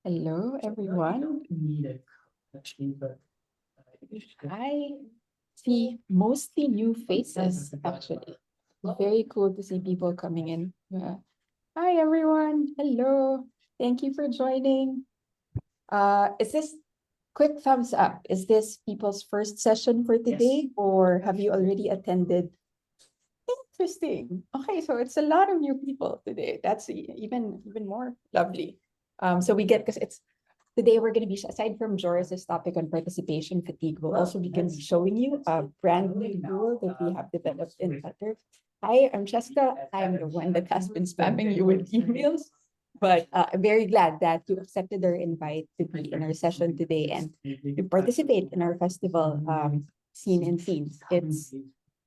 Hello, everyone. I see mostly new faces, actually. Very cool to see people coming in. Yeah. Hi, everyone. Hello. Thank you for joining. Is this quick thumbs up? Is this people's first session for today, or have you already attended? Interesting. Okay, so it's a lot of new people today. That's even more lovely. So we get because it's today we're going to be aside from Joris's topic on participation fatigue, we'll also be showing you a brand new tool that we have developed in Flutter. Hi, I'm Cheska. I'm the one that has been spamming you with emails, but I'm very glad that you accepted our invite to be in our session today and to participate in our festival scene and scenes. It's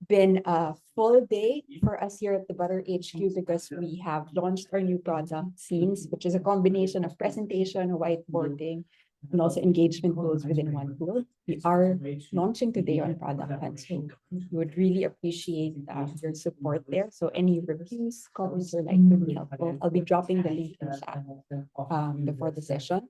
been a full day for us here at the Butter HQ because we have launched our new product, Scenes, which is a combination of presentation, whiteboarding, and also engagement tools within one tool. We are launching today on Product Hunt, so we would really appreciate your support there. So any reviews, comments, or like would be helpful. I'll be dropping the link in chat before the session.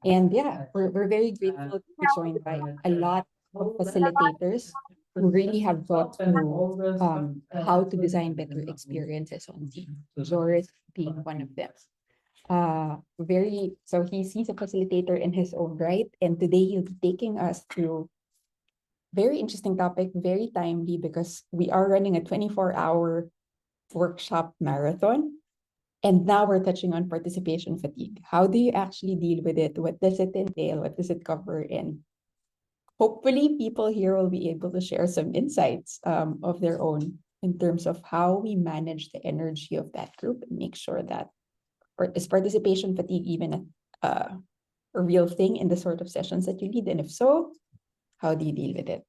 And yeah, we're very grateful to be joined by a lot of facilitators who really have thought through how to design better experiences on team. Joris being one of them. So he's a facilitator in his own right, and today he'll be taking us through very interesting topic, very timely because we are running a 24-hour workshop marathon. And now we're touching on participation fatigue. How do you actually deal with it? What does it entail? What does it cover? And hopefully people here will be able to share some insights of their own in terms of how we manage the energy of that group and make sure that is participation fatigue even a real thing in the sort of sessions that you lead? And if so, how do you deal with it?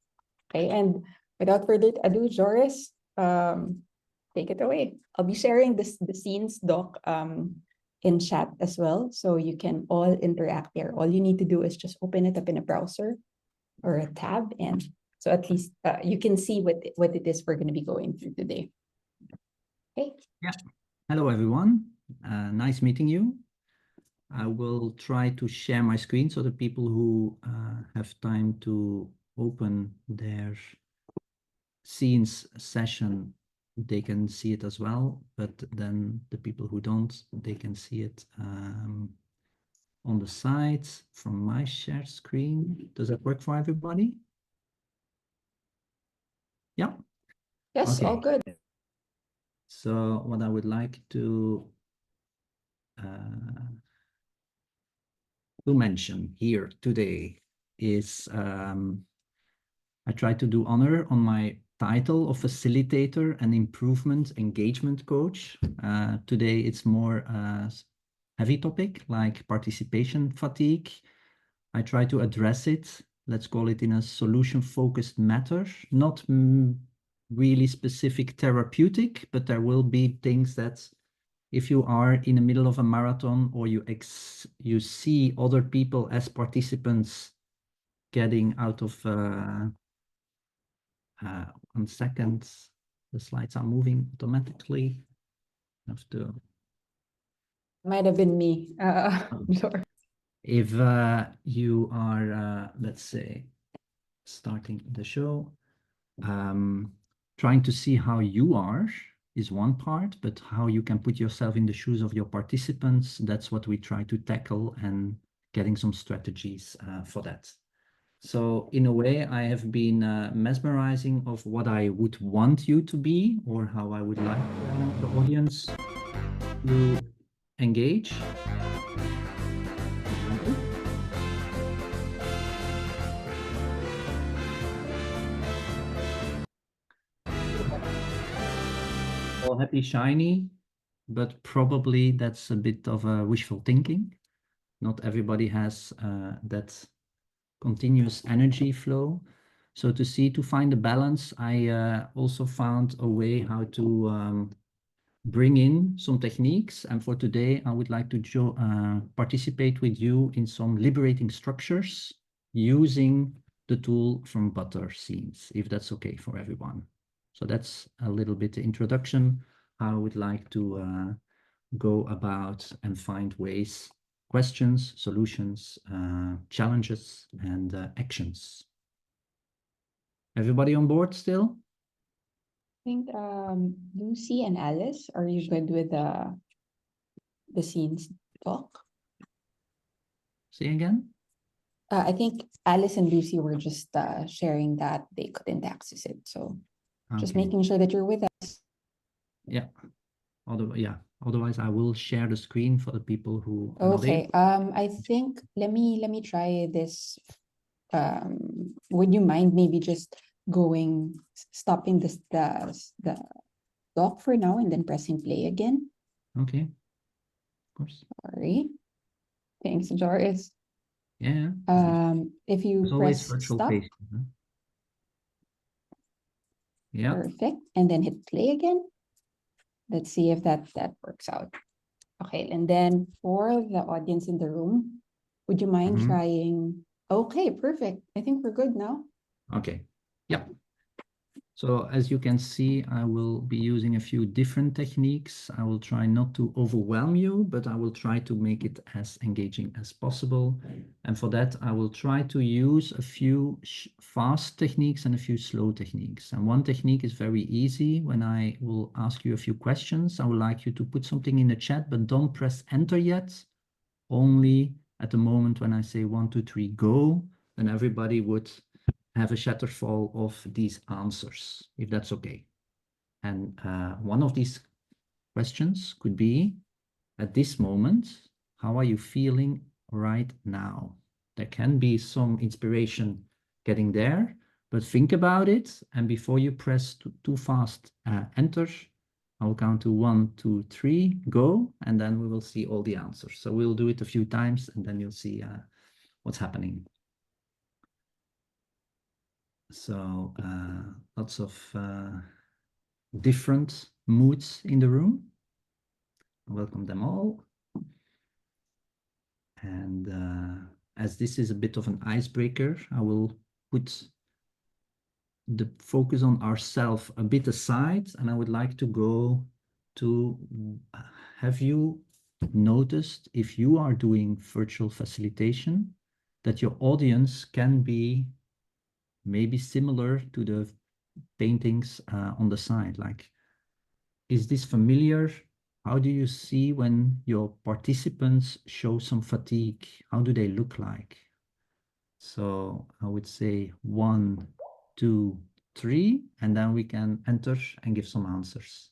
Okay, and without further ado, Joris, take it away. I'll be sharing the scenes doc in chat as well, so you can all interact there. All you need to do is just open it up in a browser or a tab, and so at least you can see what it is we're going to be going through today. Okay. Yeah. Hello, everyone. Nice meeting you. I will try to share my screen so the people who have time to open their scenes session, they can see it as well. But then the people who don't, they can see it on the side from my shared screen. Does that work for everybody? Yeah. Yes, okay. All good. So what I would like to mention here today is I try to do honor on my title of facilitator and improvement engagement coach. Today it's more a heavy topic like participation fatigue. I try to address it, let's call it in a solution-focused manner, not really specific therapeutic, but there will be things that if you are in the middle of a marathon or you see other people as participants getting out of 1 second, the slides are moving automatically. I have to. Might have been me. Sure. If you are, let's say, starting the show, trying to see how you are is one part, but how you can put yourself in the shoes of your participants, that's what we try to tackle and getting some strategies for that. So in a way, I have been mesmerizing of what I would want you to be or how I would like the audience to engage. All happy, shiny, but probably that's a bit of a wishful thinking. Not everybody has that continuous energy flow. So to find a balance, I also found a way how to bring in some techniques. And for today, I would like to participate with you in some liberating structures using the tool from Butter Scenes, if that's okay for everyone. So that's a little bit the introduction, how I would like to go about and find ways questions, solutions, challenges, and actions. Everybody on board still? I think Lucy and Alice, are you good with the scenes talk? Say again? I think Alice and Lucy were just sharing that they couldn't access it. So just Okay. making sure that you're with us. Yeah. Otherwise, I will share the screen for the people who are not Okay. able. I think let me try this. Would you mind maybe just stopping the doc for now and then pressing play again? Okay. Of course. Sorry. Thanks, Joris. Yeah. If you There's always press virtual stop, patients. Huh? Yeah. perfect, and then hit play again. Let's see if that works out. Okay, and then for the audience in the room, would you mind Mhm. trying? Okay, perfect. I think we're good now. Okay. Yeah. So as you can see, I will be using a few different techniques. I will try not to overwhelm you, but I will try to make it as engaging as possible. And for that, I will try to use a few fast techniques and a few slow techniques. And one technique is very easy. When I will ask you a few questions, I would like you to put something in the chat, but don't press enter yet. Only at the moment when I say 1, 2, 3, go, then everybody would have a shatterfall of these answers, if that's okay. And one of these questions could be, at this moment, how are you feeling right now? There can be some inspiration getting there, but think about it. And before you press too fast enter, I'll count to 1, 2, 3, go, and then we will see all the answers. So we'll do it a few times and then you'll see what's happening. So lots of different moods in the room. Welcome them all. And as this is a bit of an icebreaker, I will put the focus on ourselves a bit aside, and I would like to go to, have you noticed if you are doing virtual facilitation, that your audience can be maybe similar to the paintings on the side? Like, is this familiar? How do you see when your participants show some fatigue? How do they look like? So I would say 1, 2, 3, and then we can enter and give some answers.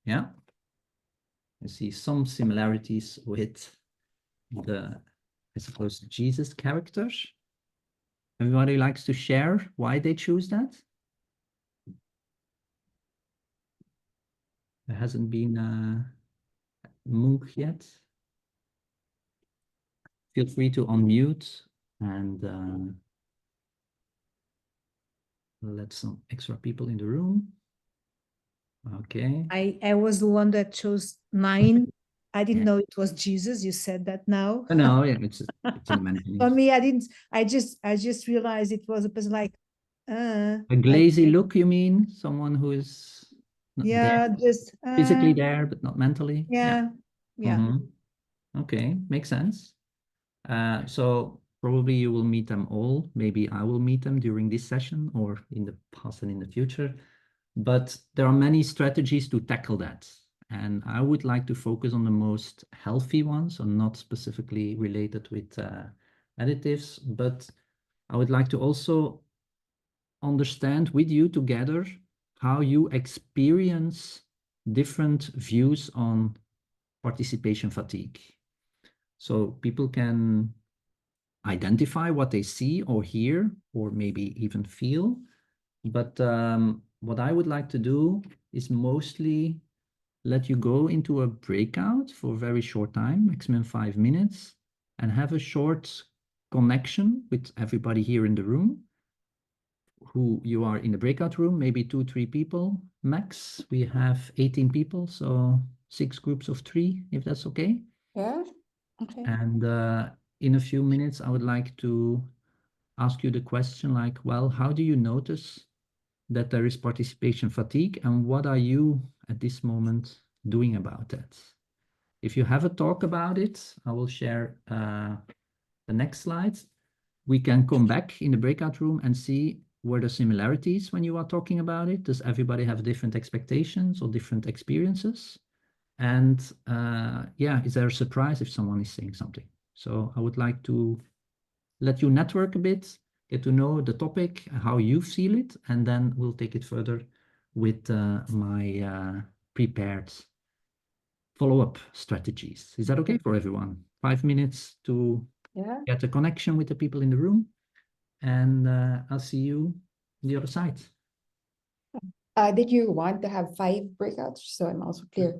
Yeah, you see some similarities with the, I suppose, Jesus characters. Everybody likes to share why they choose that. There hasn't been a Mook yet. Feel free to unmute and let some extra people in the room. Okay. I was the one that chose 9. I didn't Yeah. know it was Jesus. You said that now. No, yeah, it's in the mentioning. For me, I didn't. I just realized it was a person like, A glazy look, you mean? Someone who is not yeah, there, just physically there, but not mentally? yeah. Mhm. Okay, makes sense. So probably you will meet them all. Maybe I will meet them during this session or in the past and in the future. But there are many strategies to tackle that. And I would like to focus on the most healthy ones, or not specifically related with additives, but I would like to also understand with you together how you experience different views on participation fatigue. So people can identify what they see or hear, or maybe even feel. But what I would like to do is mostly let you go into a breakout for a very short time, maximum 5 minutes, and have a short connection with everybody here in the room, who you are in the breakout room, maybe 2, 3 people max. We have 18 people, so 6 groups of 3, if that's okay. Yeah, okay. And in a few minutes, I would like to ask you the question like, well, how do you notice that there is participation fatigue, and what are you at this moment doing about that? If you have a talk about it, I will share the next slide. We can come back in the breakout room and see where the similarities when you are talking about it. Does everybody have different expectations or different experiences? And yeah, is there a surprise if someone is saying something? So I would like to let you network a bit, get to know the topic, how you feel it, and then we'll take it further with my prepared follow-up strategies. Is that okay for everyone? 5 minutes to get a connection with the people in the room, and I'll see you on the other side. Did you want to have 5 breakouts? So I'm also clear.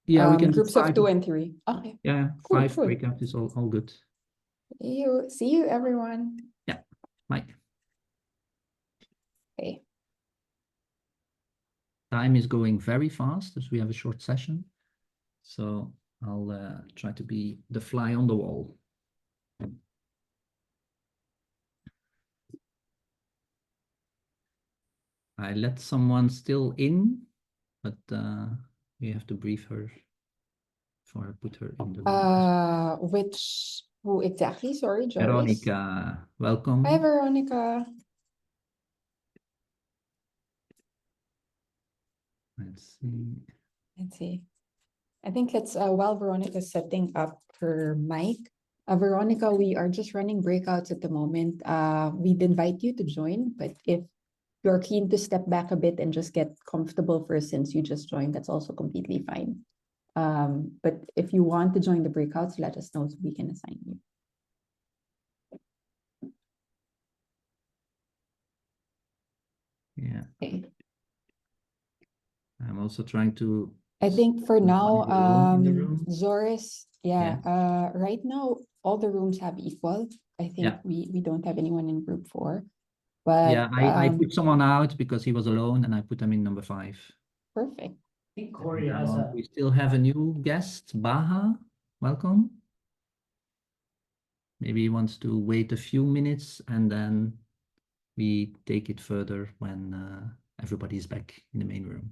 Yeah, we can do Groups of 5. 2 and 3. Okay. Yeah, Cool, 5 cool. breakout is all good. See you everyone. Yeah, bye. Okay. Time is going very fast as we have a short session. So I'll try to be the fly on the wall. I let someone still in, but we have to brief her before I put her in the room. Who exactly? Sorry, Joris. Veronica, welcome. Hi, Veronica. Let's see. Let's see. I think it's while Veronica's setting up her mic. Veronica, we are just running breakouts at the moment. We'd invite you to join, but if you're keen to step back a bit and just get comfortable first since you just joined, that's also completely fine. But if you want to join the breakouts, let us know so we can assign you. Yeah. Okay. I'm also trying to. I think for now, in the room. Joris, right now, all the rooms have equal. I think we don't have anyone in group 4. But yeah, I put someone out because he was alone and I put him in number 5. Perfect. I think Corey has a. We still have a new guest, Baha. Welcome. Maybe he wants to wait a few minutes and then we take it further when everybody is back in the main room.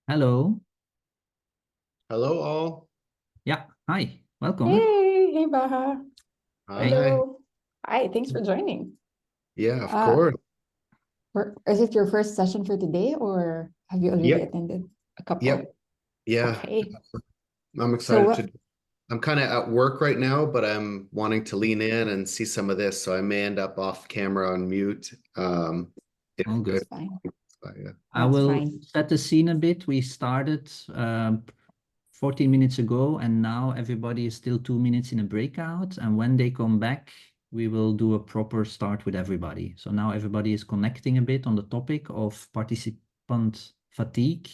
Hello. Hello, all. Yeah, hi, welcome. Hey, Baha. Hi. Hello. Hi, thanks for joining. Yeah, of course. Is it your first session for today or have you already attended a couple? Yep. Yeah. Okay. I'm excited I'm kind of at work right now, but I'm wanting to lean in and see some of this. So I may end up off camera on mute. All good. That's fine. I will set the scene a bit. We started 14 minutes ago and now everybody is still 2 minutes in a breakout. And when they come back, we will do a proper start with everybody. So now everybody is connecting a bit on the topic of participant fatigue.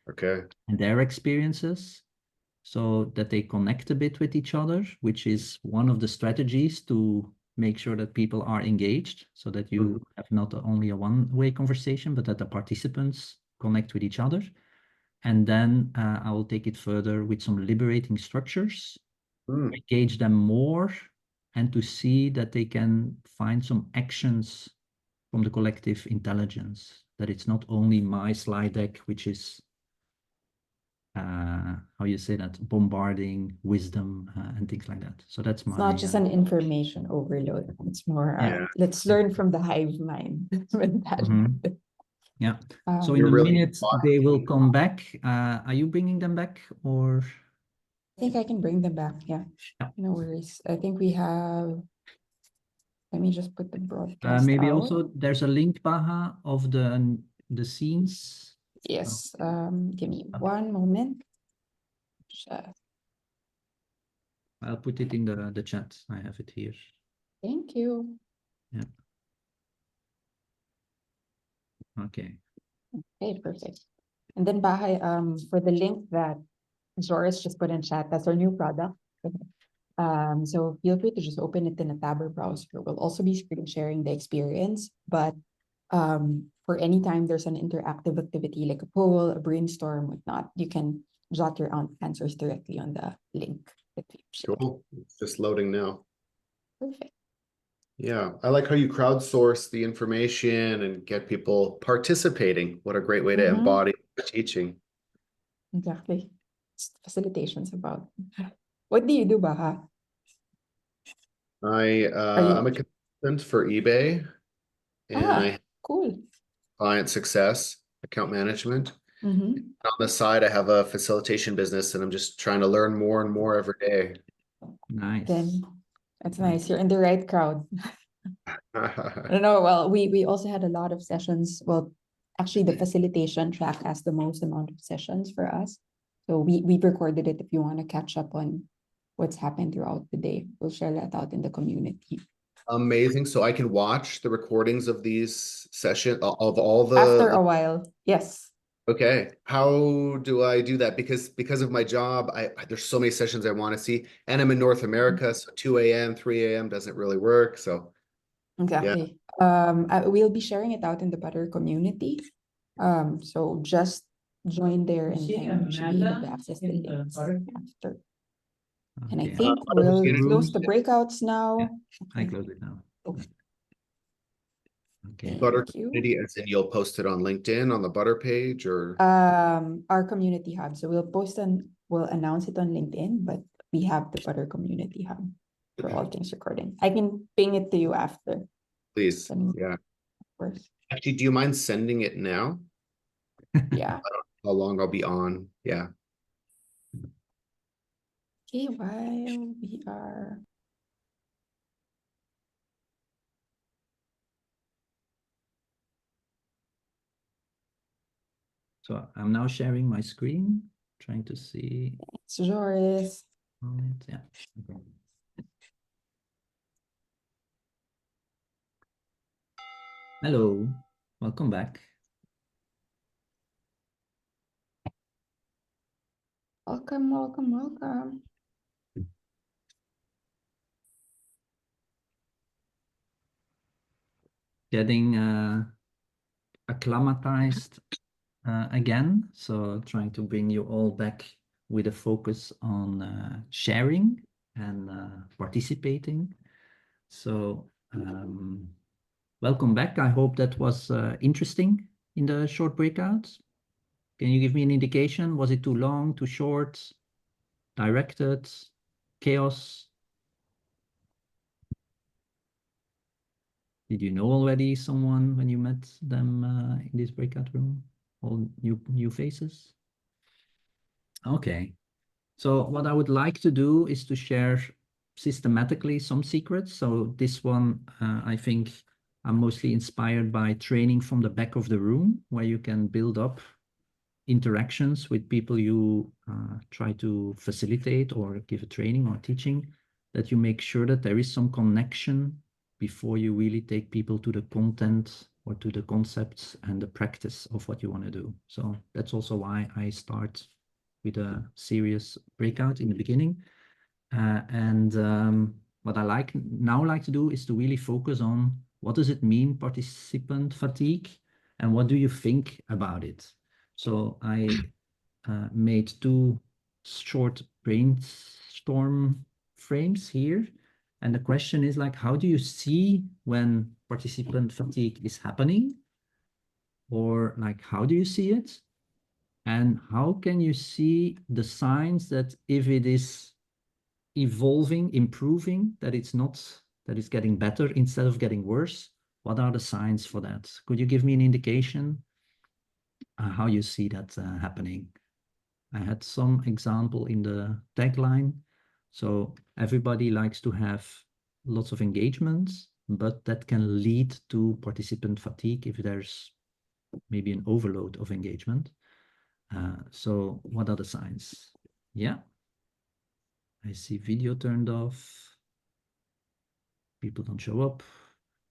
Okay. And their experiences so that they connect a bit with each other, which is one of the strategies to make sure that people are engaged so that you have not only a one-way conversation, but that the participants connect with each other. And then I will take it further with some liberating structures, engage them more, and to see that they can find some actions from the collective intelligence, that it's not only my slide deck, which is, how you say that, bombarding wisdom and things like that. So that's my... It's not just an information overload. It's more, let's learn from the hive mind mentality. Yeah. So in a minute, they will come back. Are you bringing them back or? I think I can bring them back. Yeah. No worries. I think we have, let me just put the broadcast maybe out. also there's a link, Baha, of the scenes. Yes. Give me one moment. I'll put it in the chat. I have it here. Thank you. Yeah. Okay. Okay, perfect. And then Bahay, for the link that Joris just put in chat, that's our new product. So feel free to just open it in a tab or browser. We'll also be screen sharing the experience, but for any time there's an interactive activity like a poll, a brainstorm, whatnot, you can jot your own answers directly on the link that we shared. Cool. It's just loading now. Perfect. Yeah, I like how you crowdsource the information and get people participating. What a great way to Mhm. embody the teaching. Exactly. It's facilitation's about. What do you do, Baha? Are I'm a you? consultant for eBay and I Cool. client success, account management. Mm-hmm. On the side, I have a facilitation business and I'm just trying to learn more and more every day. Nice. Then that's nice. You're in the right crowd. I don't know. Well, we also had a lot of sessions. Well, actually, the facilitation track has the most amount of sessions for us. So we recorded it if you want to catch up on what's happened throughout the day. We'll share that out in the community. Amazing. So I can watch the recordings of these sessions of all After a the while, yes. okay. How do I do that? Because of my job, there's so many sessions I want to see, and I'm in North America, so 2 a.m., 3 a.m. doesn't really work. So Exactly. We'll be sharing it out in the Butter community. So just join there and then you should be able to access the links after. And I Okay. think Butter we'll community. close the breakouts now. I close it now. Okay. Butter Thank you. community, as in you'll post it on LinkedIn on the Butter page or Our community hub. So we'll announce it on LinkedIn, but we have the Butter community hub for all things recording. I can ping it to you after. please. Then, Yeah. of course. Actually, do you mind sending it now? Yeah. How long I'll be on? Yeah. Okay, while we are. So I'm now sharing my screen, trying to see It's Joris. on it. Yeah. Okay. Hello, welcome back. Welcome, welcome, welcome. Getting acclimatized again. So trying to bring you all back with a focus on sharing and participating. So welcome back. I hope that was interesting in the short breakouts. Can you give me an indication? Was it too long, too short, directed, chaos? Did you know already someone when you met them in this breakout room? All new faces? Okay. So what I would like to do is to share systematically some secrets. So this one, I think I'm mostly inspired by training from the back of the room, where you can build up interactions with people you try to facilitate or give a training or teaching, that you make sure that there is some connection before you really take people to the content or to the concepts and the practice of what you want to do. So that's also why I start with a serious breakout in the beginning. What I like to do is to really focus on what does it mean, participant fatigue, and what do you think about it? So I made two short brainstorm frames here. And the question is like, how do you see when participant fatigue is happening? Or like, how do you see it? And how can you see the signs that if it is evolving, improving, that it's getting better instead of getting worse? What are the signs for that? Could you give me an indication how you see that happening? I had some example in the tagline. So everybody likes to have lots of engagements, but that can lead to participant fatigue if there's maybe an overload of engagement. So what are the signs? Yeah. I see video turned off. People don't show up.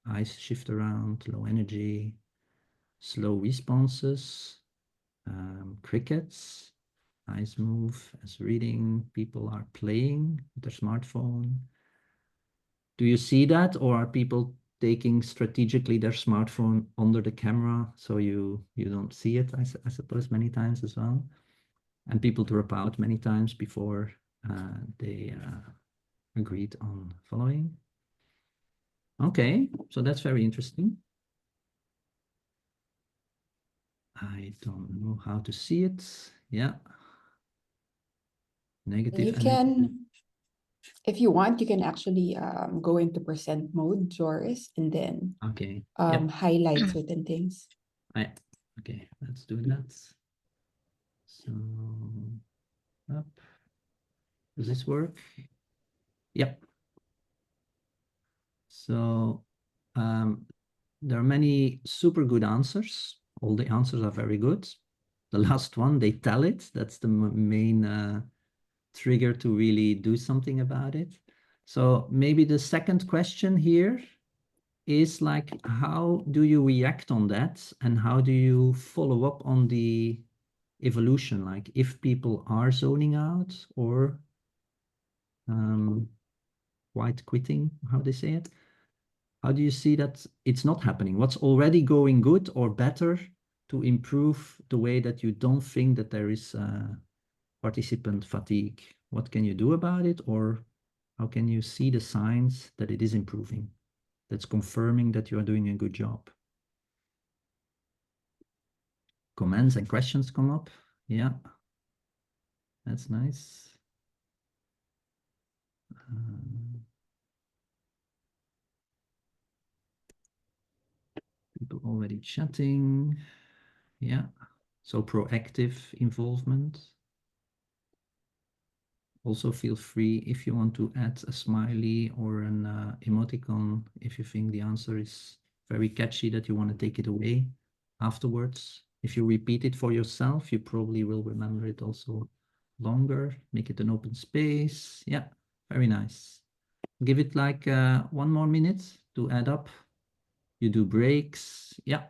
Eyes shift around, low energy, slow responses, crickets. Eyes move as reading. People are playing with their smartphone. Do you see that, or are people taking strategically their smartphone under the camera so you don't see it? I suppose many times as well. And people drop out many times before they agreed on following. Okay, so that's very interesting. I don't know how to see it. Yeah. Negative You energy. can, if you want, you can actually go into present mode, Joris, and then Okay. Yep. highlight certain things. Okay, let's do that. So, up. Does this work? Yep. So, there are many super good answers. All the answers are very good. The last one, they tell it. That's the main trigger to really do something about it. So maybe the second question here is like, how do you react on that? And how do you follow up on the evolution? Like if people are zoning out or quite quitting, how they say it? How do you see that it's not happening? What's already going good or better to improve the way that you don't think that there is participant fatigue? What can you do about it? Or how can you see the signs that it is improving? That's confirming that you are doing a good job. Comments and questions come up. Yeah, that's nice. People already chatting. Yeah, so proactive involvement. Also feel free if you want to add a smiley or an emoticon if you think the answer is very catchy that you want to take it away afterwards. If you repeat it for yourself, you probably will remember it also longer. Make it an open space. Yeah, very nice. Give it like 1 more minute to add up. You do breaks. Yeah.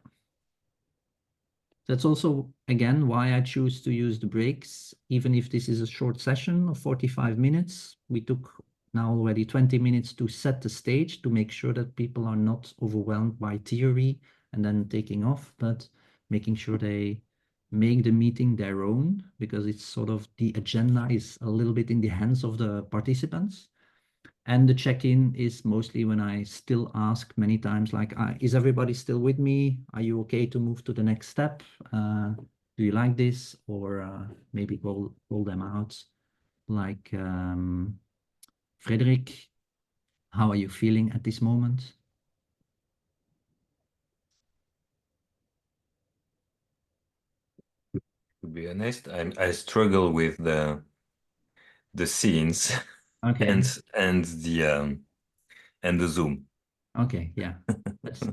That's also, again, why I choose to use the breaks. Even if this is a short session of 45 minutes, we took now already 20 minutes to set the stage to make sure that people are not overwhelmed by theory and then taking off, but making sure they make the meeting their own, because it's sort of the agenda is a little bit in the hands of the participants. And the check-in is mostly when I still ask many times, like, is everybody still with me? Are you okay to move to the next step? Do you like this? Or maybe roll them out. Like, Frederick, how are you feeling at this moment? To be honest, I struggle with the scenes Okay. and the Zoom. Okay, yeah.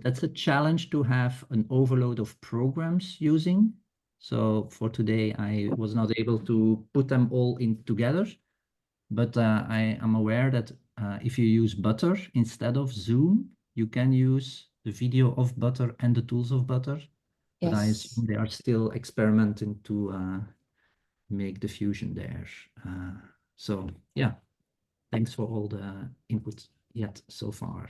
That's a challenge to have an overload of programs using. So for today, I was not able to put them all in together, but I am aware that if you use Butter instead of Zoom, you can use the video of Butter and the tools of Butter. But I Yes. assume they are still experimenting to make the fusion there. So yeah, thanks for all the input yet so far.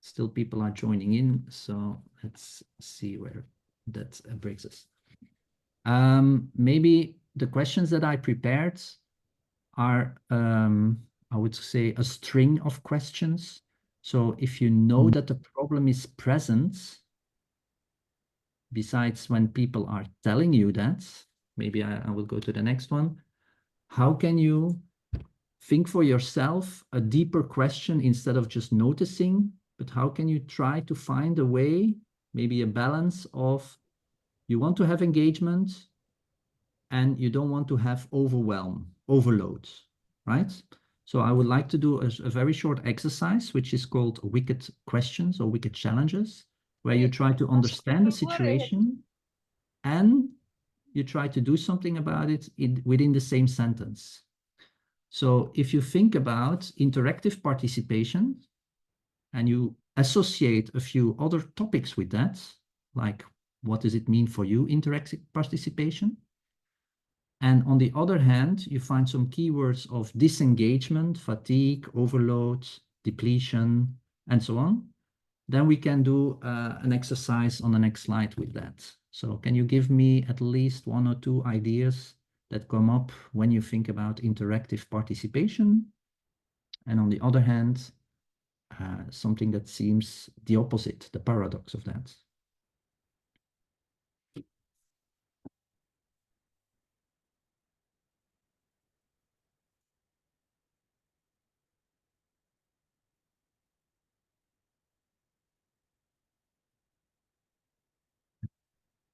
Still people are joining in, so let's see where that brings us. Maybe the questions that I prepared are, I would say, a string of questions. So if you know that the problem is present, besides when people are telling you that, maybe I will go to the next one. How can you think for yourself a deeper question instead of just noticing, but how can you try to find a way, maybe a balance of you want to have engagement and you don't want to have overload, right? So I would like to do a very short exercise, which is called wicked questions or wicked challenges, where you try to understand the situation and you try to do something about it within the same sentence. So if you think about interactive participation and you associate a few other topics with that, like what does it mean for you, interactive participation? And on the other hand, you find some keywords of disengagement, fatigue, overload, depletion, and so on. Then we can do an exercise on the next slide with that. So can you give me at least 1 or 2 ideas that come up when you think about interactive participation? And on the other hand, something that seems the opposite, the paradox of that.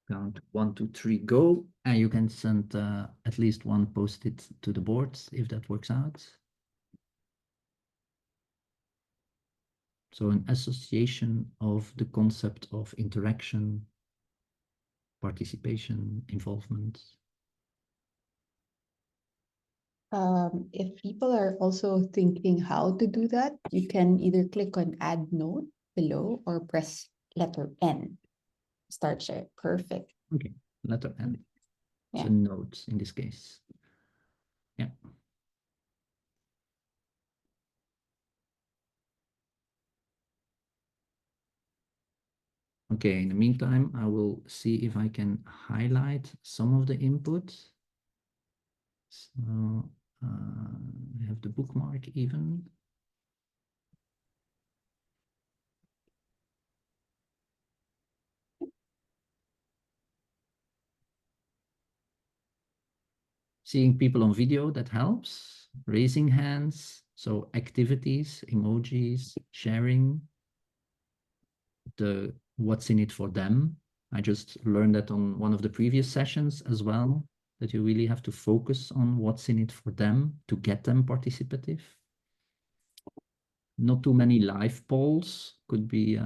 Count 1, 2, 3, go, and you can send at least one post-it to the board if that works out. So an association of the concept of interaction, participation, involvement. If people are also thinking how to do that, you can either click on add note below or press letter N. Start share. Perfect. Okay, letter N. It's Yeah. a note in this case. Yeah. Okay, in the meantime, I will see if I can highlight some of the input. So I have the bookmark even. Seeing people on video, that helps. Raising hands, so activities, emojis, sharing, the what's in it for them. I just learned that on one of the previous sessions as well, that you really have to focus on what's in it for them to get them participative. Not too many live polls could be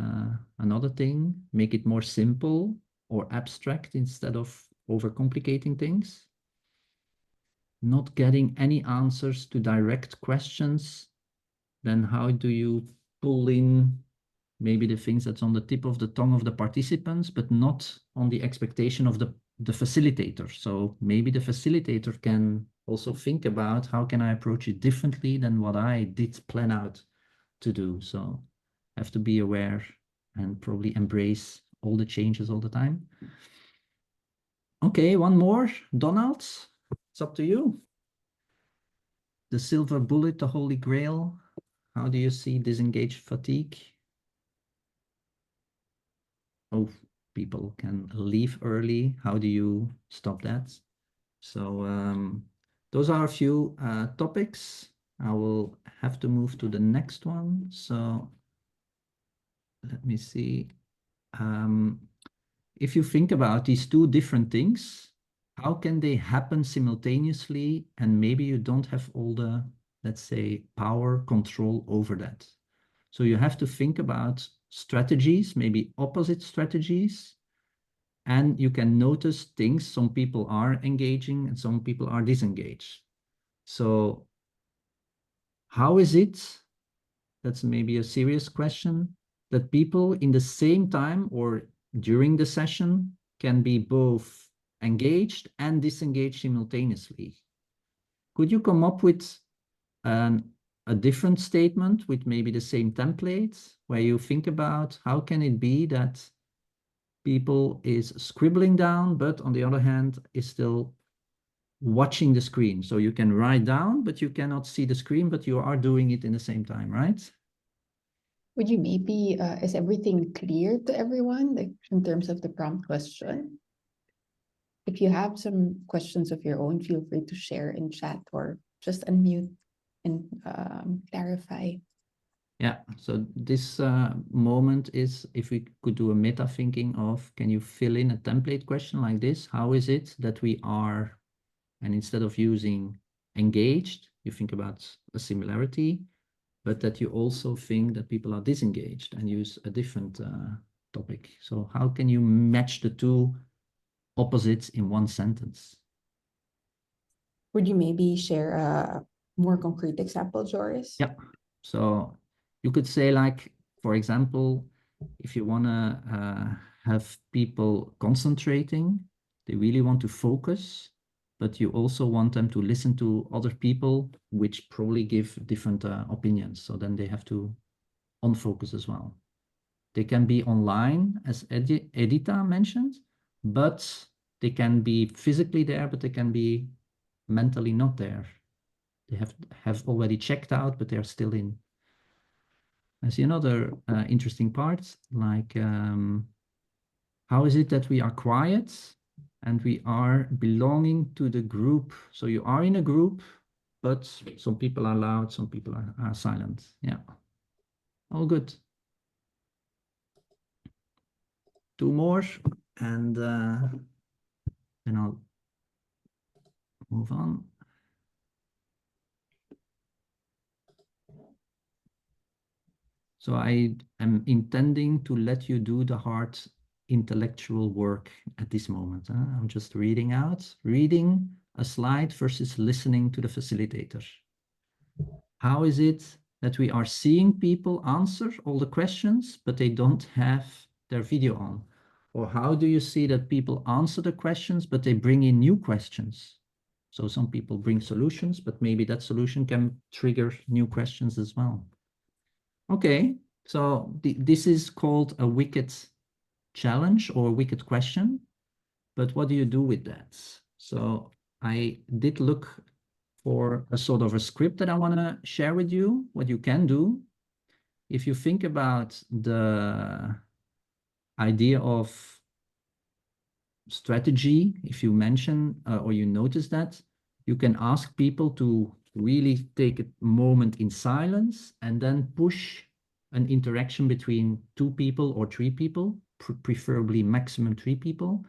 another thing. Make it more simple or abstract instead of overcomplicating things. Not getting any answers to direct questions, then how do you pull in maybe the things that's on the tip of the tongue of the participants, but not on the expectation of the facilitator. So maybe the facilitator can also think about how can I approach it differently than what I did plan out to do. So have to be aware and probably embrace all the changes all the time. Okay, one more. Donald, it's up to you. The silver bullet, the holy grail. How do you see disengaged fatigue? Oh, people can leave early. How do you stop that? So those are a few topics. I will have to move to the next one. So let me see. If you think about these two different things, how can they happen simultaneously? And maybe you don't have all the, let's say, power control over that. So you have to think about strategies, maybe opposite strategies. And you can notice things, some people are engaging and some people are disengaged. So how is it, that's maybe a serious question, that people in the same time or during the session can be both engaged and disengaged simultaneously? Could you come up with a different statement with maybe the same template where you think about how can it be that people is scribbling down, but on the other hand is still watching the screen. So you can write down, but you cannot see the screen, but you are doing it in the same time, right? Would you maybe, is everything clear to everyone, like in terms of the prompt question? If you have some questions of your own, feel free to share in chat or just unmute and clarify. Yeah, so this moment is if we could do a meta thinking of, can you fill in a template question like this? How is it that we are, and instead of using engaged, you think about a similarity, but that you also think that people are disengaged and use a different topic. So how can you match the two opposites in one sentence? Would you maybe share a more concrete example, Joris? Yeah, so you could say like, for example, if you want to have people concentrating, they really want to focus, but you also want them to listen to other people, which probably give different opinions. So then they have to unfocus as well. They can be online, as Edita mentioned, but they can be physically there, but they can be mentally not there. They have already checked out, but they're still in. I see another interesting part, like how is it that we are quiet and we are belonging to the group? So you are in a group, but some people are loud, some people are silent. Yeah, all good. 2 more, and then I'll move on. So I am intending to let you do the hard intellectual work at this moment. I'm just reading a slide versus listening to the facilitator. How is it that we are seeing people answer all the questions, but they don't have their video on? Or how do you see that people answer the questions, but they bring in new questions? So some people bring solutions, but maybe that solution can trigger new questions as well. Okay, so this is called a wicked challenge or a wicked question, but what do you do with that? So I did look for a sort of a script that I want to share with you, what you can do. If you think about the idea of strategy, if you mention or you notice that, you can ask people to really take a moment in silence and then push an interaction between 2 people or 3 people, preferably maximum 3 people.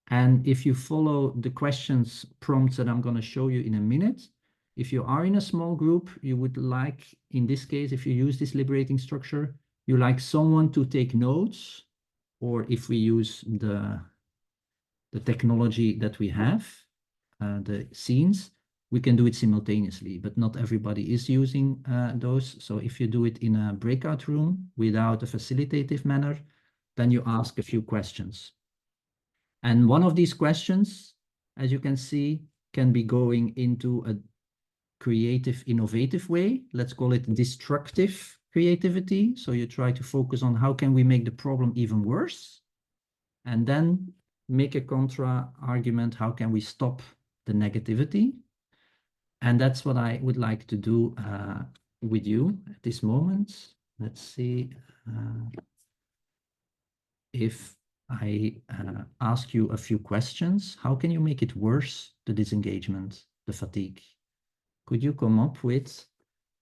And if you follow the questions prompts that I'm going to show you in a minute, if you are in a small group, you would like, in this case, if you use this liberating structure, you like someone to take notes, or if we use the technology that we have, the scenes, we can do it simultaneously, but not everybody is using those. So if you do it in a breakout room without a facilitative manner, then you ask a few questions. And one of these questions, as you can see, can be going into a creative, innovative way. Let's call it destructive creativity. So you try to focus on how can we make the problem even worse? And then make a contra argument, how can we stop the negativity? And that's what I would like to do with you at this moment. Let's see if I ask you a few questions. How can you make it worse, the disengagement, the fatigue? Could you come up with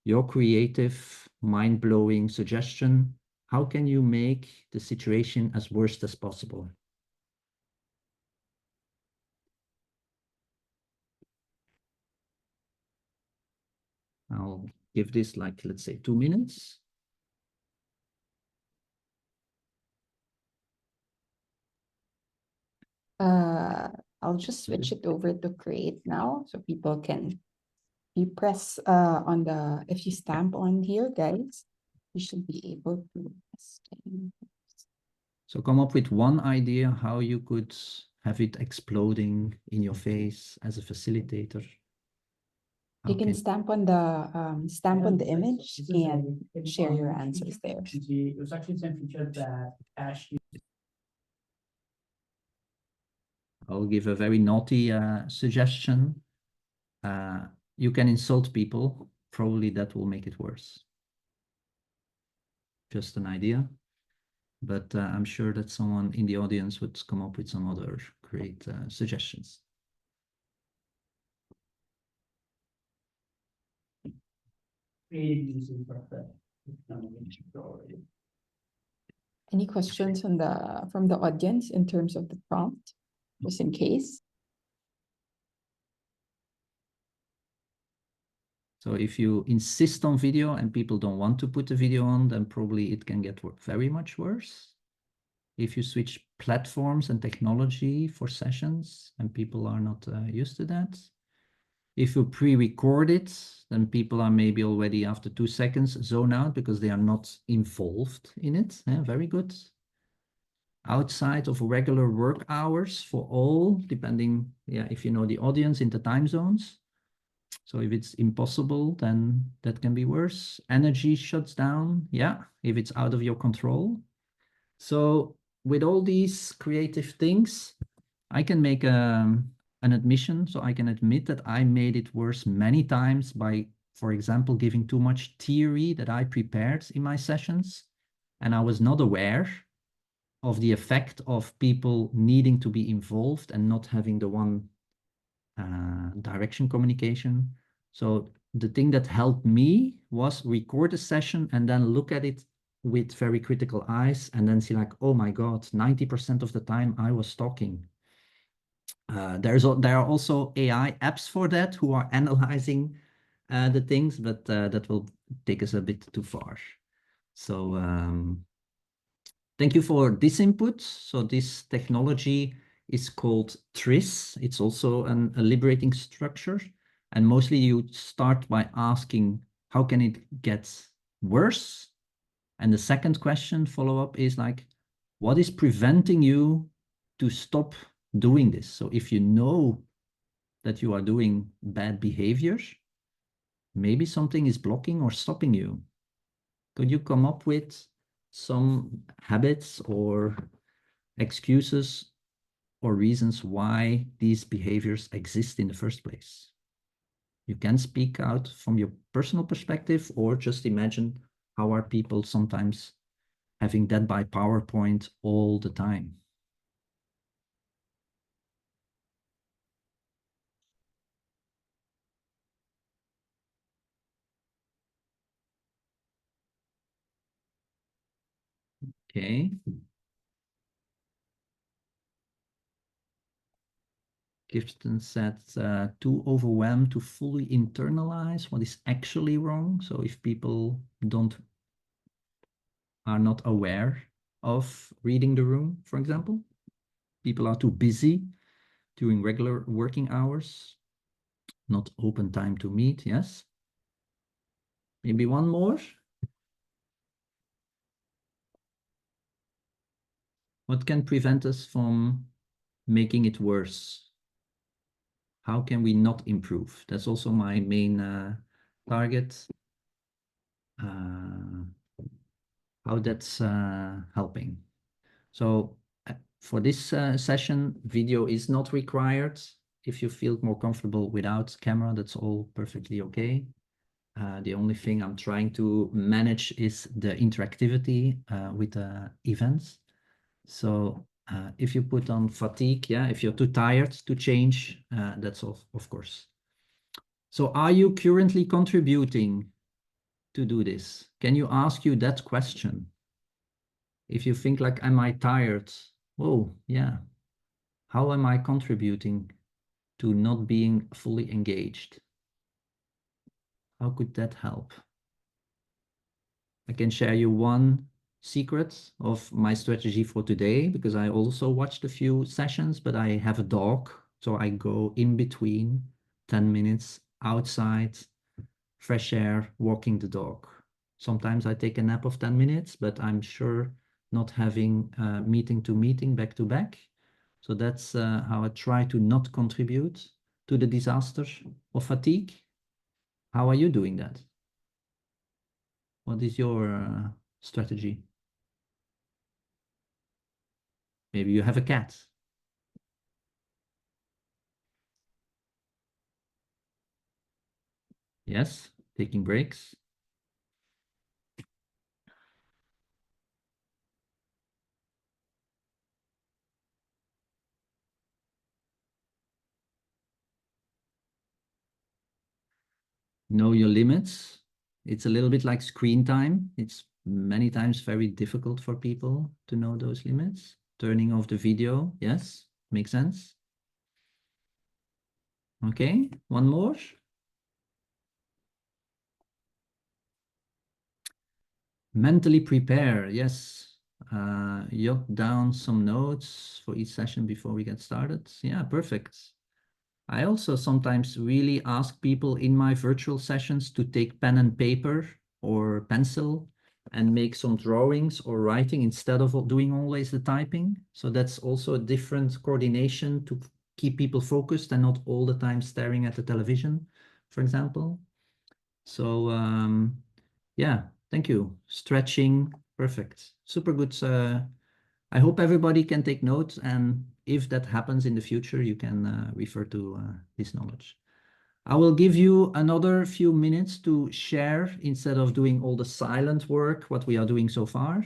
your creative, mind-blowing suggestion? How can you make the situation as worst as possible? I'll give this like, let's say 2 minutes. I'll just switch it over to create now so people can, you press on the, if you stamp on here, guys, you should be able to. So come up with one idea how you could have it exploding in your face as a facilitator. You can stamp on the image and share your answers there. It was actually the same feature that Ash I'll give a very naughty suggestion. You can insult people. Probably that will make it worse. Just an idea. But I'm sure that someone in the audience would come up with some other great suggestions. Any questions on from the audience in terms of the prompt, just in case? So if you insist on video and people don't want to put the video on, then probably it can get very much worse. If you switch platforms and technology for sessions and people are not used to that. If you pre-record it, then people are maybe already after 2 seconds zone out because they are not involved in it. Yeah, very good. Outside of regular work hours for all, depending, yeah, if you know the audience in the time zones. So if it's impossible, then that can be worse. Energy shuts down, yeah, if it's out of your control. So with all these creative things, I can make an admission. So I can admit that I made it worse many times by for example, giving too much theory that I prepared in my sessions, and I was not aware of the effect of people needing to be involved and not having the one direction communication. So the thing that helped me was record a session and then look at it with very critical eyes and then see like, oh my God, 90% of the time I was talking. There are also AI apps for that who are analyzing the things, but that will take us a bit too far. So thank you for this input. So this technology is called TRIS. It's also a liberating structure. And mostly you start by asking, how can it get worse? And the second question follow-up is like, what is preventing you to stop doing this? So if you know that you are doing bad behaviors, maybe something is blocking or stopping you. Could you come up with some habits or excuses or reasons why these behaviors exist in the first place? You can speak out from your personal perspective or just imagine how are people sometimes having that by PowerPoint all the time. Okay. Kirsten said, too overwhelmed to fully internalize what is actually wrong. So if people are not aware of reading the room, for example, people are too busy during regular working hours, not open time to meet, yes. Maybe one more. What can prevent us from making it worse? How can we not improve? That's also my main target. How that's helping. So for this session, video is not required. If you feel more comfortable without camera, that's all perfectly okay. The only thing I'm trying to manage is the interactivity with the events. So if you put on fatigue, yeah, if you're too tired to change, that's of course. So are you currently contributing to do this? Can you ask you that question? If you think like, am I tired? Oh, yeah. How am I contributing to not being fully engaged? How could that help? I can share you one secret of my strategy for today, because I also watched a few sessions, but I have a dog. So I go in between 10 minutes outside, fresh air, walking the dog. Sometimes I take a nap of 10 minutes, but I'm sure not having meeting to meeting back to back. So that's how I try to not contribute to the disaster of fatigue. How are you doing that? What is your strategy? Maybe you have a cat. Yes, taking breaks. Know your limits. It's a little bit like screen time. It's many times very difficult for people to know those limits. Turning off the video, yes, makes sense. Okay, one more. Mentally prepare, yes. Jot down some notes for each session before we get started. Yeah, perfect. I also sometimes really ask people in my virtual sessions to take pen and paper or pencil and make some drawings or writing instead of doing always the typing. So that's also a different coordination to keep people focused and not all the time staring at the television, for example. So yeah, thank you. Stretching, perfect. Super good. I hope everybody can take notes, and if that happens in the future, you can refer to this knowledge. I will give you another few minutes to share instead of doing all the silent work, what we are doing so far.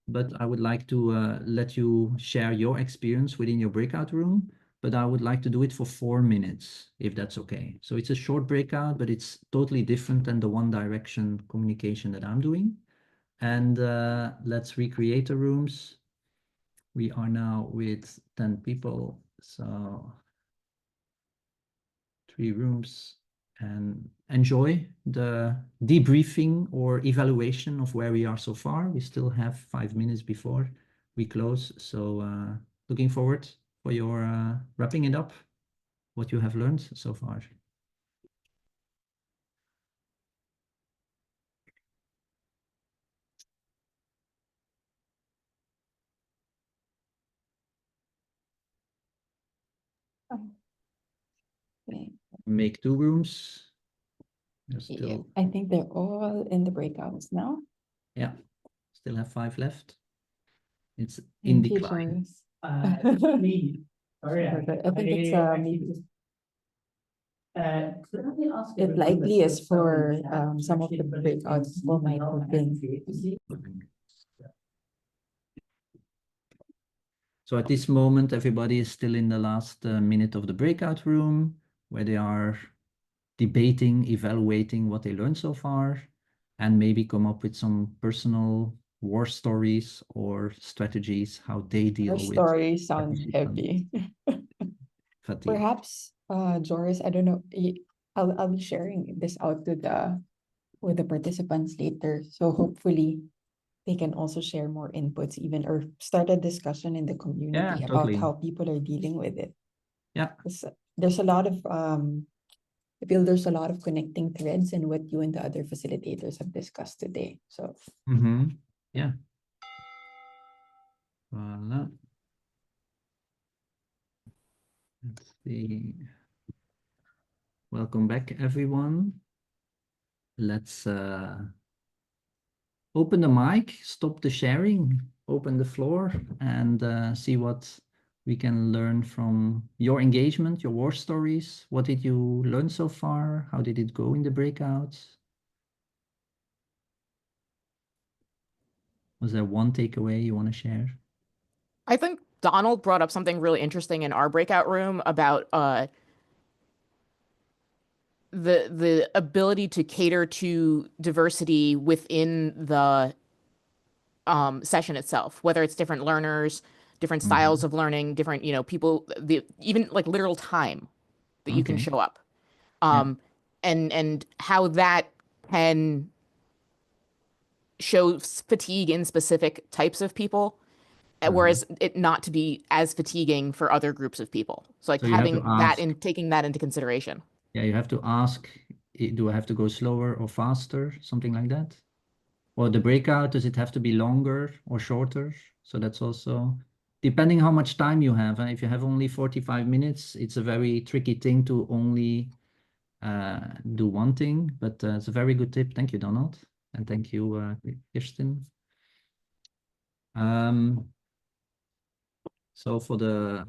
But I would like to let you share your experience within your breakout room. But I would like to do it for 4 minutes, if that's okay. So it's a short breakout, but it's totally different than the one direction communication that I'm doing. And let's recreate the rooms. We are now with 10 people, so 3 rooms, and enjoy the debriefing or evaluation of where we are so far. We still have 5 minutes before we close, so looking forward for your wrapping it up, what you have learned so far. Okay. Make 2 rooms. There's Yeah, still, I think they're all in the breakouts now. yeah, still have 5 left. It's in Thank you, decline. Joris. Me, sorry, I think it's actually maybe just- could I ask it everyone likely that's is for in chat some of the actually ability breakouts to people might email have and been. create the scene? So at this moment, everybody is still in the last minute of the breakout room where they are debating, evaluating what they learned so far, and maybe come up with some personal war stories or strategies, how they deal Our with story sounds participant heavy. fatigue. Perhaps, Joris, I don't know. I'll be sharing this out to with the participants later. So hopefully they can also share more inputs even or start a discussion in the community Yeah, about totally. how people are dealing with it. Yeah. There's a lot of I feel there's a lot of connecting threads in what you and the other facilitators have discussed today. So Yeah. Voila. Let's see. Welcome back, everyone. Let's open the mic, stop the sharing, open the floor, and see what we can learn from your engagement, your war stories. What did you learn so far? How did it go in the breakouts? Was there one takeaway you want to share? I think Donald brought up something really interesting in our breakout room about the ability to cater to diversity within the session itself, whether it's different learners, different styles of learning, different, people, even like literal time that you can Okay. show up. And how that can show fatigue in specific types of people, whereas it not to be as fatiguing for other groups of people. So like So you have to having that ask. and taking that into consideration. Yeah, you have to ask, do I have to go slower or faster? Something like that. Or the breakout, does it have to be longer or shorter? So that's also depending how much time you have. If you have only 45 minutes, it's a very tricky thing to only do one thing, but it's a very good tip. Thank you, Donald. And thank you, Kirsten. So for the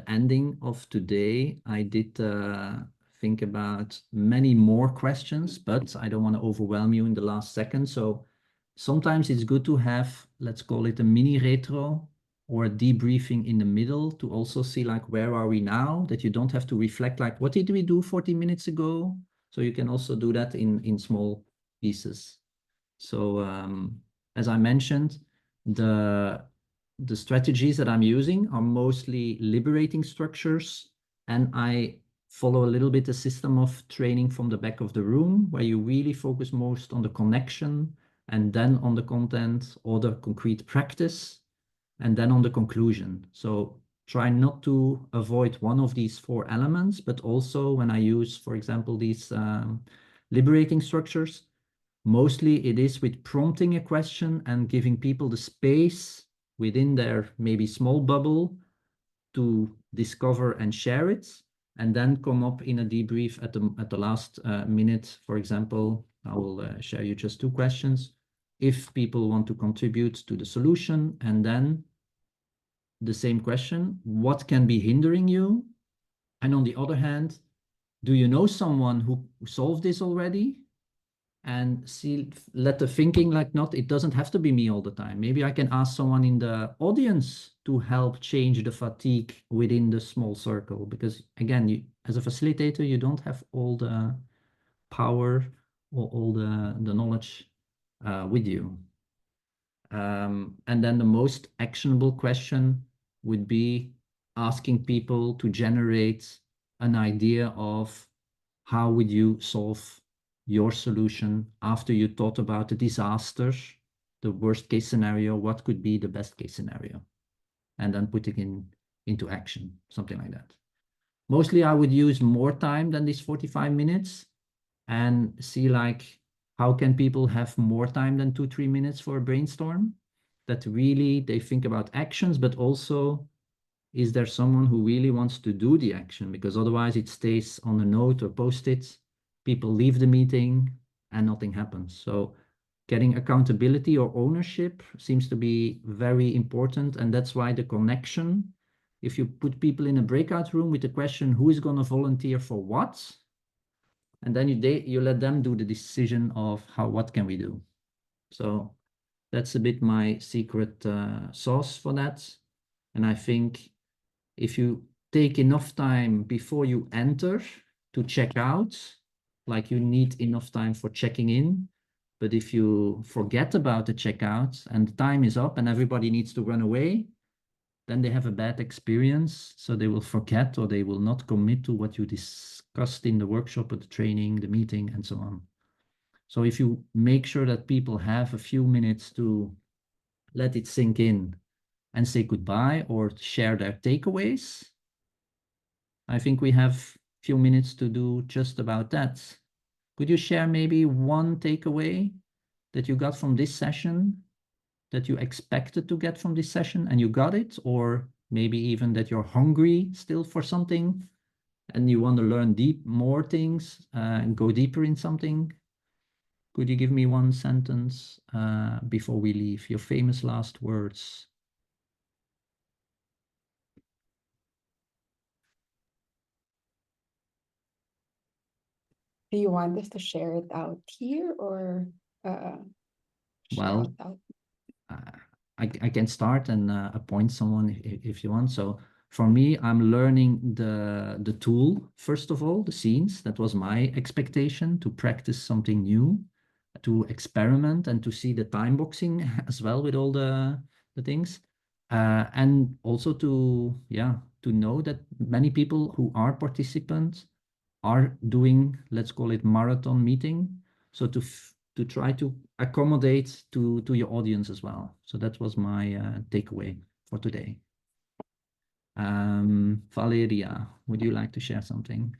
ending of today, I did think about many more questions, but I don't want to overwhelm you in the last second. So sometimes it's good to have, let's call it a mini retro or a debriefing in the middle to also see like, where are we now? That you don't have to reflect like, what did we do 40 minutes ago? So you can also do that in small pieces. So as I mentioned, the strategies that I'm using are mostly liberating structures, and I follow a little bit a system of training from the back of the room where you really focus most on the connection and then on the content or the concrete practice and then on the conclusion. So try not to avoid one of these 4 elements, but also when I use, for example, these liberating structures, mostly it is with prompting a question and giving people the space within their maybe small bubble to discover and share it, and then come up in a debrief at the last minute. For example, I will share you just 2 questions. If people want to contribute to the solution, and then the same question, what can be hindering you? And on the other hand, do you know someone who solved this already? And let the thinking like not, it doesn't have to be me all the time. Maybe I can ask someone in the audience to help change the fatigue within the small circle. Because again, as a facilitator, you don't have all the power or all the knowledge with you. And then the most actionable question would be asking people to generate an idea of how would you solve your solution after you thought about the disaster, the worst case scenario, what could be the best case scenario, and then putting into action, something like that. Mostly I would use more time than these 45 minutes and see like, how can people have more time than 2-3 minutes for a brainstorm? That really they think about actions, but also, is there someone who really wants to do the action? Because otherwise it stays on a note or post-it, people leave the meeting and nothing happens. So getting accountability or ownership seems to be very important. And that's why the connection, if you put people in a breakout room with the question, who is going to volunteer for what? And then you let them do the decision of what can we do? So that's a bit my secret sauce for that. And I think if you take enough time before you enter to check out, like you need enough time for checking in. But if you forget about the checkout and the time is up and everybody needs to run away, then they have a bad experience. So they will forget or they will not commit to what you discussed in the workshop or the training, the meeting, and so on. So if you make sure that people have a few minutes to let it sink in and say goodbye or share their takeaways, I think we have a few minutes to do just about that. Could you share maybe one takeaway that you got from this session that you expected to get from this session and you got it? Or maybe even that you're hungry still for something and you want to learn more things and go deeper in something? Could you give me one sentence before we leave? Your famous last words. Do you want us to share it out here or share Well, it out? I can start and appoint someone if you want. So for me, I'm learning the tool, first of all, the scenes. That was my expectation, to practice something new, to experiment and to see the time boxing as well with all the things. And also to know that many people who are participants are doing, let's call it marathon meeting. So to try to accommodate to your audience as well. So that was my takeaway for today. Valeria, would you like to share something?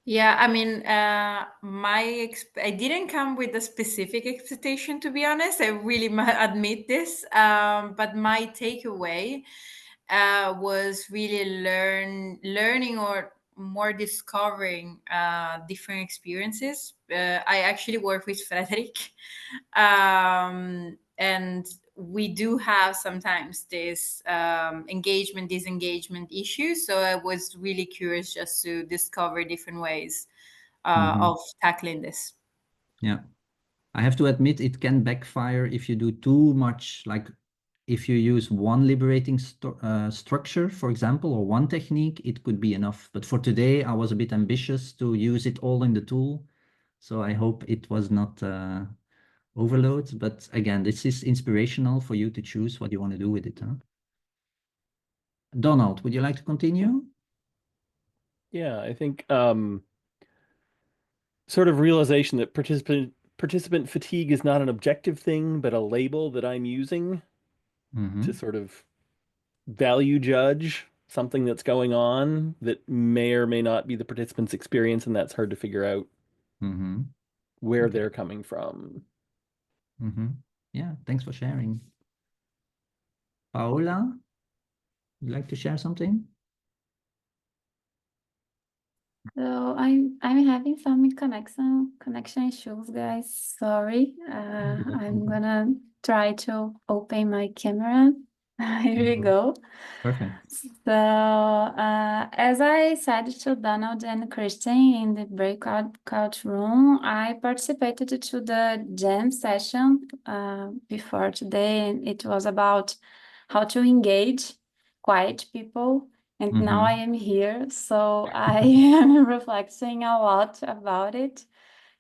Yeah, I mean, I didn't come with a specific expectation, to be honest. I really admit this. But my takeaway was really learning or more discovering different experiences. I actually work with Frederick, and we do have sometimes this engagement disengagement issues. So I was really curious just to discover different ways of tackling this. Yeah, I have to admit it can backfire if you do too much. Like if you use one liberating structure, for example, or one technique, it could be enough. But for today, I was a bit ambitious to use it all in the tool. So I hope it was not overload. But again, this is inspirational for you to choose what you want to do with it. Huh? Donald, would you like to continue? Yeah, I think sort of realization that participant fatigue is not an objective thing, but a label that I'm using to sort of value judge something that's going on that may or may not be the participant's experience, and that's hard to figure out where they're coming from. Yeah, thanks for sharing. Paola, would you like to share something? So I'm having some connection issues, guys. Sorry. I'm gonna try to open my camera. Here we go. Perfect. So, as I said to Donald and Christian in the breakout room, I participated to the jam session before today, and it was about how to engage quiet people. And now I am here, so I am reflecting a lot about it.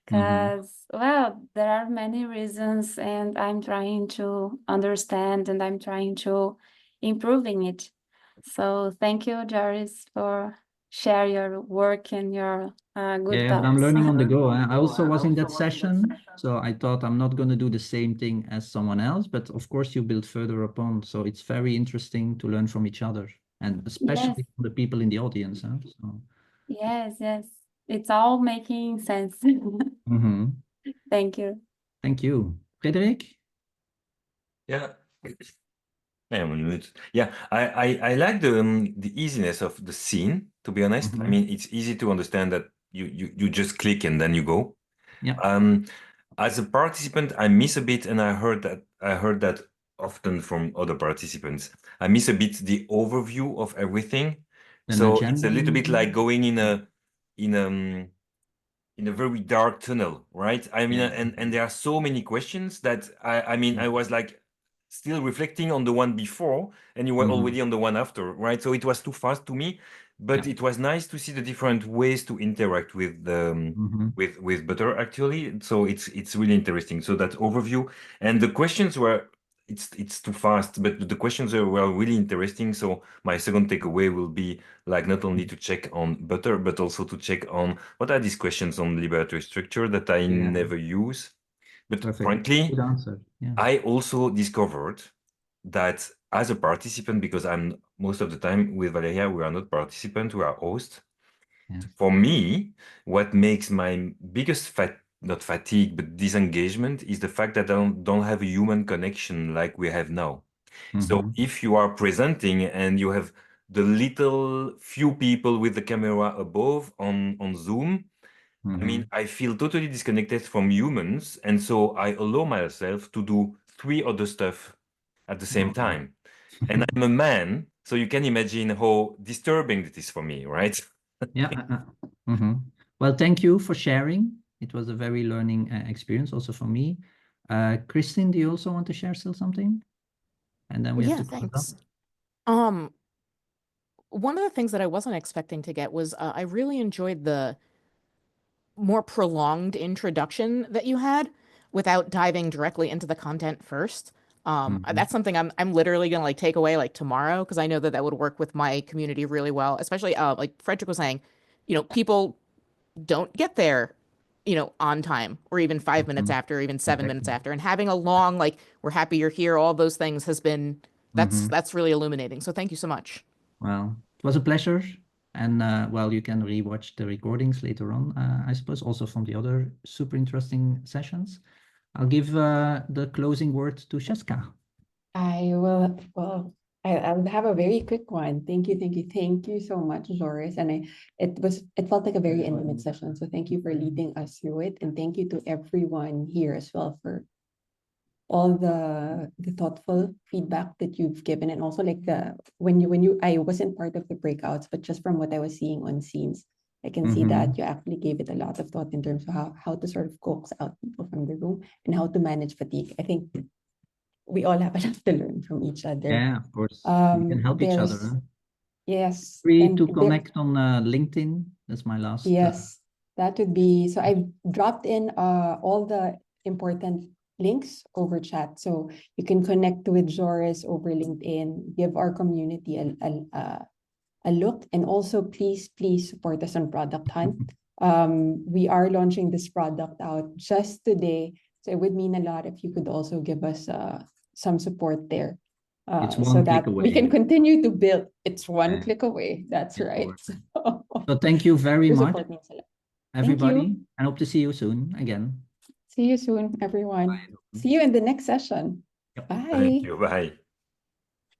Because, well, there are many reasons, and I'm trying to understand and I'm trying to improving it. So thank you, Joris, for share your work and your good Yeah, but I'm thoughts. learning on the go. I also was in that session, so I thought I'm not going to do the same thing as someone else, but of course you build further upon. So it's very interesting to learn from each other, and especially from the people in the audience. Huh? So. Yes, yes. It's all making sense. Thank you. Thank you. Frederik? Yeah. I'm on mute. Yeah, I like the easiness of the scene, to be honest. I mean, it's easy to understand that you just click and then you go. Yeah. As a participant, I miss a bit, and I heard that often from other participants. I miss a bit the overview of everything. So it's a little bit like going in a very dark tunnel, right? I mean, and there are so many questions that I mean, I was like still reflecting on the one before, and you were already on the one after, right? So it was too fast to me, but it was nice to see the different ways to interact with the with Butter actually. So it's really interesting. So that overview and the questions were. It's too fast, but the questions were really interesting. So my second takeaway will be like not only to check on Butter, but also to check on what are these questions on liberatory structure that I never use. But frankly, good answer. Yeah. I also discovered that as a participant, because I'm most of the time with Valeria, we are not participants, we are hosts. For me, what makes my biggest not fatigue, but disengagement is the fact that I don't have a human connection like we have now. So if you are presenting and you have the little few people with the camera above on Zoom, I mean, I feel totally disconnected from humans. And so I allow myself to do 3 other stuff at the same time. And I'm a man, so you can imagine how disturbing it is for me, right? Yeah. Well, thank you for sharing. It was a very learning experience also for me. Christine, do you also want to share still something? And then we have to close thanks. up. One of the things that I wasn't expecting to get was I really enjoyed the more prolonged introduction that you had without diving directly into the content first. That's something I'm literally gonna like take away like tomorrow, because I know that would work with my community really well, especially like Frederick was saying, people don't get there, on time, or even 5 minutes after, or even 7 minutes after, and having a long like we're happy you're here, all those things has been that's really illuminating. So thank you so much. Well, it was a pleasure. And well, you can rewatch the recordings later on, I suppose, also from the other super interesting sessions. I'll give the closing word to Sheska. I'll have a very quick one. Thank you so much, Joris. And it felt like a very intimate session. So thank you for leading us through it. And thank you to everyone here as well for all the thoughtful feedback that you've given. And also like I wasn't part of the breakouts, but just from what I was seeing on scenes, I can see that you actually gave it a lot of thought in terms of how to sort of coax out people from the room and how to manage fatigue. I think we all have a lot to learn from each other. Yeah, of course. We can help each other. Huh? Yes. Free to connect on LinkedIn. That's my last. Yes, that would be. So I've dropped in all the important links over chat. So you can connect with Joris over LinkedIn, give our community a look. And also please support us on Product Hunt. We are launching this product out just today. So it would mean a lot if you could also give us some support there. It's one so click that away. we can continue to build. It's one click away. That's right. So thank you very your much, support means a lot. everybody. I hope to see you soon again. See you soon, everyone. Bye. See you in the next session. Yep. Bye. Thank you. Bye.